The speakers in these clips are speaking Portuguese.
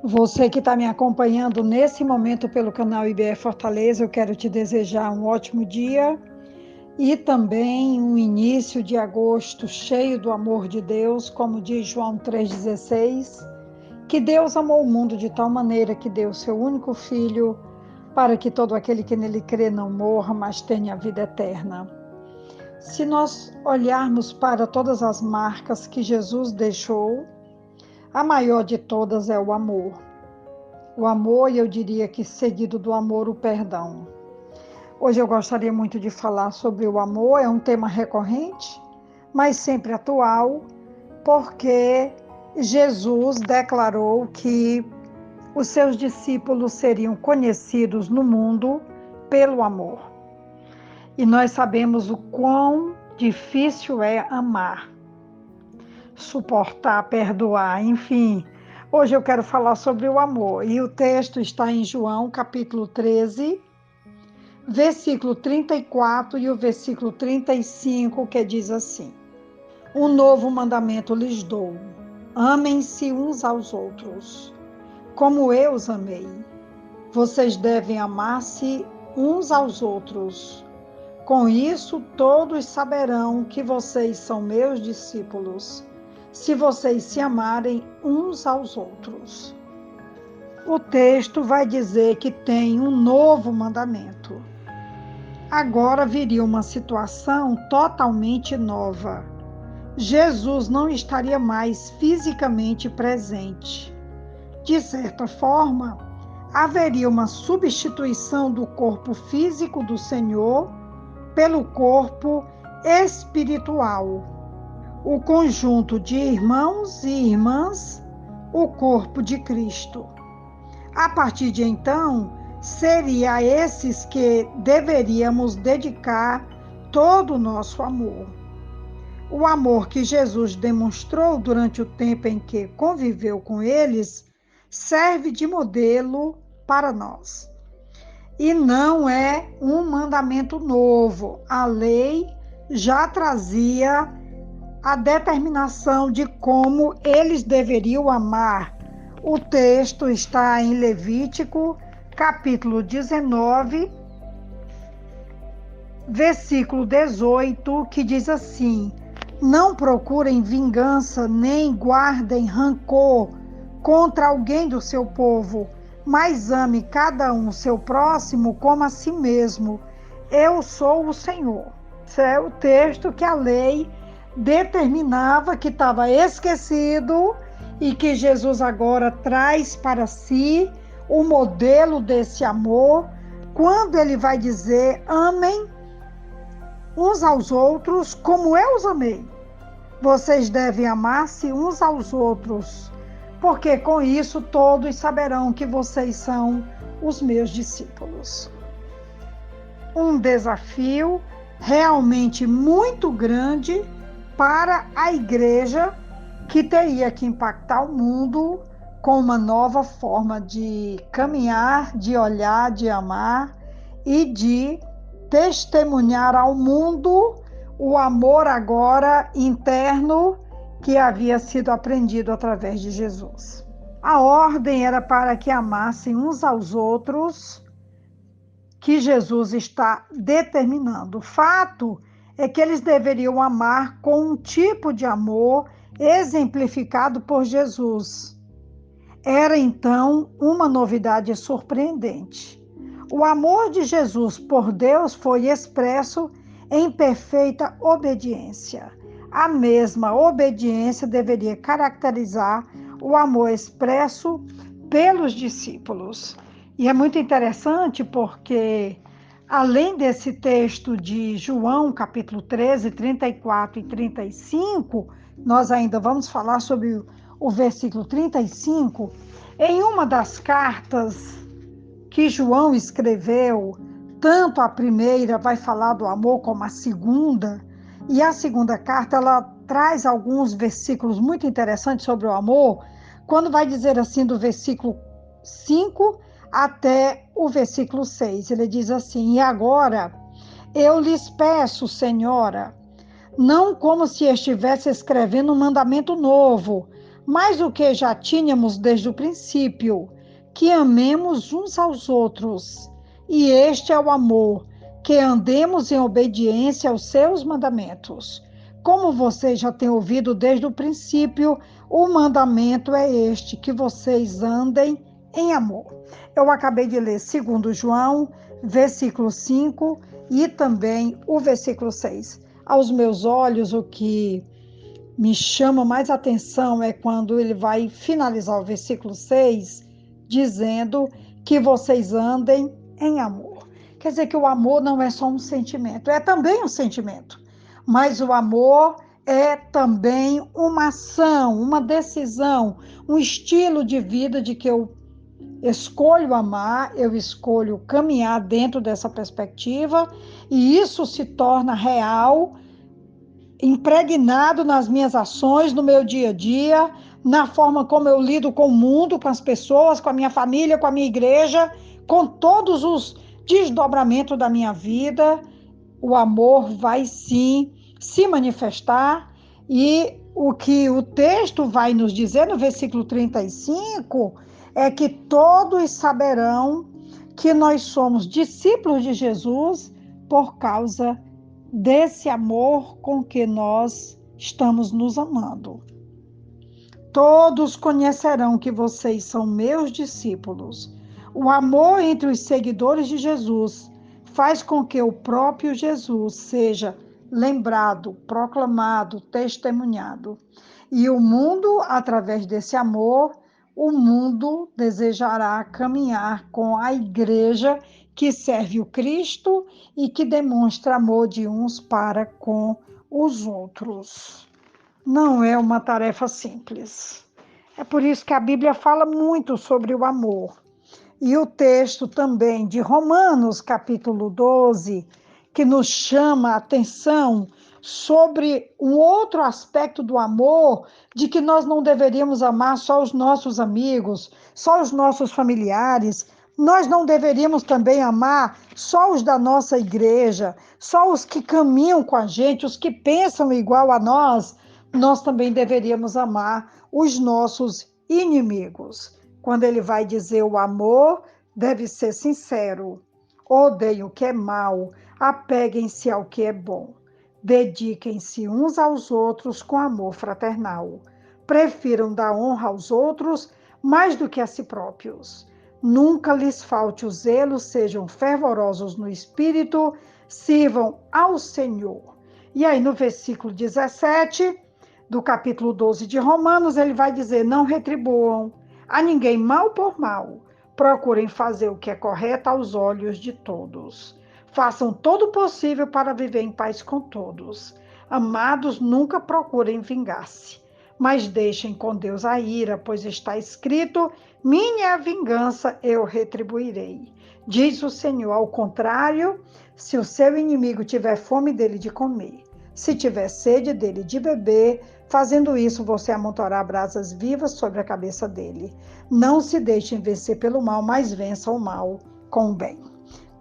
Você que está me acompanhando nesse momento pelo canal IBE Fortaleza, eu quero te desejar um ótimo dia e também um início de agosto cheio do amor de Deus, como diz João 3,16, que Deus amou o mundo de tal maneira que deu seu único Filho para que todo aquele que nele crê não morra, mas tenha vida eterna. Se nós olharmos para todas as marcas que Jesus deixou, a maior de todas é o amor. O amor, e eu diria que seguido do amor, o perdão. Hoje eu gostaria muito de falar sobre o amor, é um tema recorrente, mas sempre atual, porque Jesus declarou que os seus discípulos seriam conhecidos no mundo pelo amor. E nós sabemos o quão difícil é amar, suportar, perdoar, enfim. Hoje eu quero falar sobre o amor, e o texto está em João, capítulo 13, versículo 34 e o versículo 35, que diz assim: Um novo mandamento lhes dou, amem-se uns aos outros, como eu os amei. Vocês devem amar-se uns aos outros. Com isso, todos saberão que vocês são meus discípulos, se vocês se amarem uns aos outros. O texto vai dizer que tem um novo mandamento. Agora viria uma situação totalmente nova. Jesus não estaria mais fisicamente presente. De certa forma, haveria uma substituição do corpo físico do Senhor pelo corpo espiritual. O conjunto de irmãos e irmãs, o corpo de Cristo. A partir de então, seria a esses que deveríamos dedicar todo o nosso amor. O amor que Jesus demonstrou durante o tempo em que conviveu com eles serve de modelo para nós. E não é um mandamento novo. A lei já trazia a determinação de como eles deveriam amar. O texto está em Levítico, capítulo 19, versículo 18, que diz assim: Não procurem vingança, nem guardem rancor contra alguém do seu povo, mas ame cada um seu próximo como a si mesmo. Eu sou o Senhor. Esse é o texto que a lei determinava, que estava esquecido e que Jesus agora traz para si o modelo desse amor, quando ele vai dizer: amem uns aos outros como eu os amei. Vocês devem amar-se uns aos outros, porque com isso todos saberão que vocês são os meus discípulos. Um desafio realmente muito grande para a igreja, que teria que impactar o mundo com uma nova forma de caminhar, de olhar, de amar e de testemunhar ao mundo o amor agora interno que havia sido aprendido através de Jesus. A ordem era para que amassem uns aos outros, que Jesus está determinando. O fato é que eles deveriam amar com um tipo de amor exemplificado por Jesus. Era então uma novidade surpreendente. O amor de Jesus por Deus foi expresso em perfeita obediência. A mesma obediência deveria caracterizar o amor expresso pelos discípulos. E é muito interessante porque, além desse texto de João, capítulo 13, 34 e 35, nós ainda vamos falar sobre o versículo 35. Em uma das cartas que João escreveu, tanto a primeira vai falar do amor como a segunda, e a segunda carta ela traz alguns versículos muito interessantes sobre o amor, quando vai dizer assim do versículo 5 até o versículo 6, ele diz assim: E agora eu lhes peço, Senhora, não como se estivesse escrevendo um mandamento novo, mais do que já tínhamos desde o princípio, que amemos uns aos outros. E este é o amor, que andemos em obediência aos seus mandamentos. Como vocês já têm ouvido desde o princípio, o mandamento é este, que vocês andem em amor. Eu acabei de ler 2 João, versículo 5 e também o versículo 6. Aos meus olhos, o que me chama mais atenção é quando ele vai finalizar o versículo 6, dizendo que vocês andem em amor. Quer dizer que o amor não é só um sentimento, é também um sentimento, mas o amor é também uma ação, uma decisão, um estilo de vida de que eu escolho amar, eu escolho caminhar dentro dessa perspectiva, e isso se torna real, impregnado nas minhas ações, no meu dia a dia, na forma como eu lido com o mundo, com as pessoas, com a minha família, com a minha igreja, com todos os desdobramentos da minha vida. O amor vai sim se manifestar, e o que o texto vai nos dizer no versículo 35 é que todos saberão que nós somos discípulos de Jesus por causa desse amor com que nós estamos nos amando. Todos conhecerão que vocês são meus discípulos. O amor entre os seguidores de Jesus faz com que o próprio Jesus seja lembrado, proclamado, testemunhado. E o mundo, através desse amor, o mundo desejará caminhar com a igreja que serve o Cristo e que demonstra amor de uns para com os outros. Não é uma tarefa simples. É por isso que a Bíblia fala muito sobre o amor. E o texto também de Romanos, capítulo 12, que nos chama a atenção sobre um outro aspecto do amor, de que nós não deveríamos amar só os nossos amigos, só os nossos familiares, nós não deveríamos também amar só os da nossa igreja, só os que caminham com a gente, os que pensam igual a nós também deveríamos amar os nossos inimigos. Quando ele vai dizer o amor deve ser sincero, odeiem o que é mal, apeguem-se ao que é bom. Dediquem-se uns aos outros com amor fraternal. Prefiram dar honra aos outros mais do que a si próprios. Nunca lhes falte o zelo, sejam fervorosos no espírito, sirvam ao Senhor. E aí no versículo 17 do capítulo 12 de Romanos, ele vai dizer: não retribuam a ninguém mal por mal, procurem fazer o que é correto aos olhos de todos. Façam todo o possível para viver em paz com todos. Amados, nunca procurem vingar-se, mas deixem com Deus a ira, pois está escrito: minha é a vingança, eu retribuirei. Diz o Senhor. Ao contrário, se o seu inimigo tiver fome dele de comer, se tiver sede dele de beber, fazendo isso você amontoará brasas vivas sobre a cabeça dele. Não se deixem vencer pelo mal, mas vença o mal com o bem.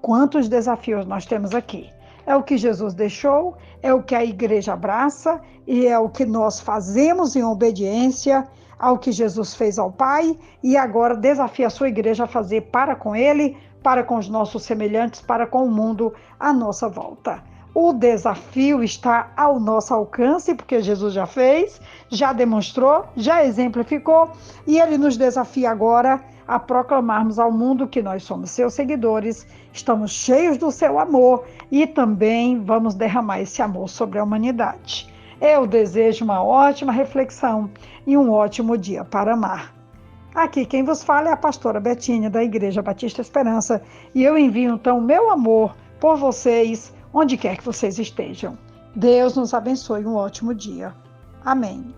Quantos desafios nós temos aqui. É o que Jesus deixou, é o que a igreja abraça e é o que nós fazemos em obediência ao que Jesus fez ao Pai, e agora desafia a sua igreja a fazer para com ele, para com os nossos semelhantes, para com o mundo à nossa volta. O desafio está ao nosso alcance, porque Jesus já fez, já demonstrou, já exemplificou, e ele nos desafia agora a proclamarmos ao mundo que nós somos seus seguidores, estamos cheios do seu amor e também vamos derramar esse amor sobre a humanidade. Eu desejo uma ótima reflexão e um ótimo dia para amar. Aqui quem vos fala é a pastora Betinha, da Igreja Batista Esperança, e eu envio então o meu amor por vocês, onde quer que vocês estejam. Deus nos abençoe, um ótimo dia. Amém.